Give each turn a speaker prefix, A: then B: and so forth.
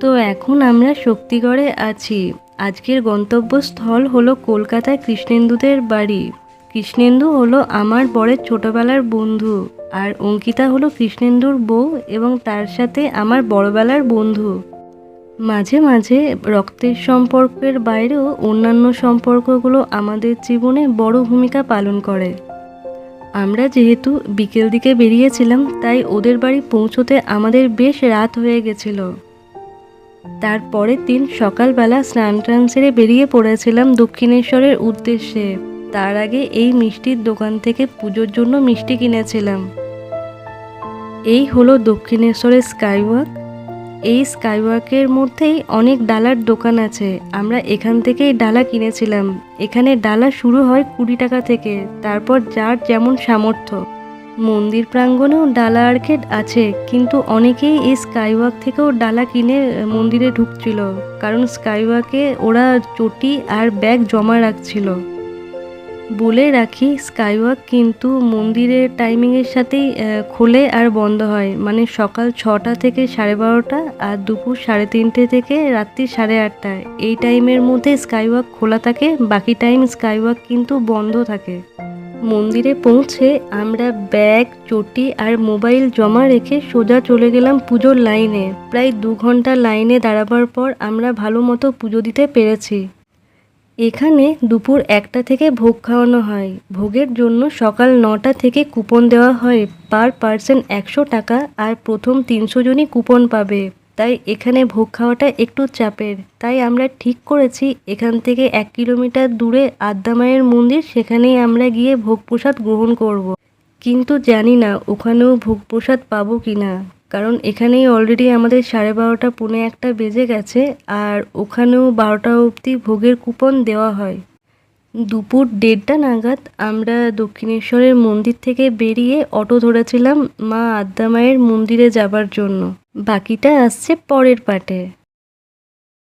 A: তো এখন আমরা শক্তিগড়ে আছি। আজকের গন্তব্যস্থল হলো কলকাতায় কৃষ্ণেন্দুদের বাড়ি। কৃষ্ণেন্দু হলো আমার বরের ছোটবেলার বন্ধু, আর অঙ্কিতা হলো কৃষ্ণেন্দুর বউ এবং তার সাথে আমার বড়বেলার বন্ধু। মাঝে মাঝে রক্তের সম্পর্কের বাইরেও অন্যান্য সম্পর্কগুলো আমাদের জীবনে বড় ভূমিকা পালন করে। আমরা যেহেতু বিকেল দিকে বেরিয়েছিলাম, তাই ওদের বাড়ি পৌঁছোতে আমাদের বেশ রাত হয়ে গেছিল। তারপরের দিন সকালবেলা স্নান টান সেরে বেরিয়ে পড়েছিলাম দক্ষিণেশ্বরের উদ্দেশ্যে। তার আগে এই মিষ্টির দোকান থেকে পুজোর জন্য মিষ্টি কিনেছিলাম। এই হলো দক্ষিণেশ্বরের স্কাইওয়াক। এই স্কাইওয়াকের মধ্যেই অনেক ডালার দোকান আছে। আমরা এখান থেকেই ডালা কিনেছিলাম। এখানে ডালা শুরু হয় 20 টাকা থেকে, তারপর যার যেমন সামর্থ্য। মন্দির প্রাঙ্গণেও ডালা আর্কেড আছে, কিন্তু অনেকেই এই স্কাইওয়াক থেকেও ডালা কিনে মন্দিরে ঢুকছিল, কারণ স্কাইওয়াকে ওরা চটি আর ব্যাগ জমা রাখছিল। বলে রাখি, স্কাইওয়াক কিন্তু মন্দিরের টাইমিংয়ের সাথেই খোলে আর বন্ধ হয়, মানে সকাল 6টা থেকে 12:30 আর দুপুর 3:30 থেকে রাত্রি 8:30। এই টাইমের মধ্যে স্কাইওয়াক খোলা থাকে, বাকি টাইম স্কাইওয়াক কিন্তু বন্ধ থাকে। মন্দিরে পৌঁছে আমরা ব্যাগ, চটি আর মোবাইল জমা রেখে সোজা চলে গেলাম পুজোর লাইনে। প্রায় 2 ঘন্টা লাইনে দাঁড়াবার পর আমরা ভালো মতো পুজো দিতে পেরেছি। এখানে দুপুর 1টা থেকে ভোগ খাওয়ানো হয়। ভোগের জন্য সকাল 9টা থেকে কুপন দেওয়া হয়। পার পার্সন 100 টাকা, আর প্রথম 300 জনই কুপন পাবে। তাই এখানে ভোগ খাওয়াটা একটু চাপের। তাই আমরা ঠিক করেছি এখান থেকে 1 কিলোমিটার দূরে আদ্যামায়ের মন্দির, সেখানেই আমরা গিয়ে ভোগ প্রসাদ গ্রহণ করব। কিন্তু জানি না ওখানেও ভোগ প্রসাদ পাবো কি না, কারণ এখানেই অলরেডি আমাদের 12:30 পৌনে 1টা বেজে গেছে, আর ওখানেও 12টা অবধি ভোগের কুপন দেওয়া হয়। দুপুর 1:30 নাগাদ আমরা দক্ষিণেশ্বরের মন্দির থেকে বেরিয়ে অটো ধরেছিলাম মা আদ্যামায়ের মন্দিরে যাবার জন্য। বাকিটা আসছে পরের পার্টে।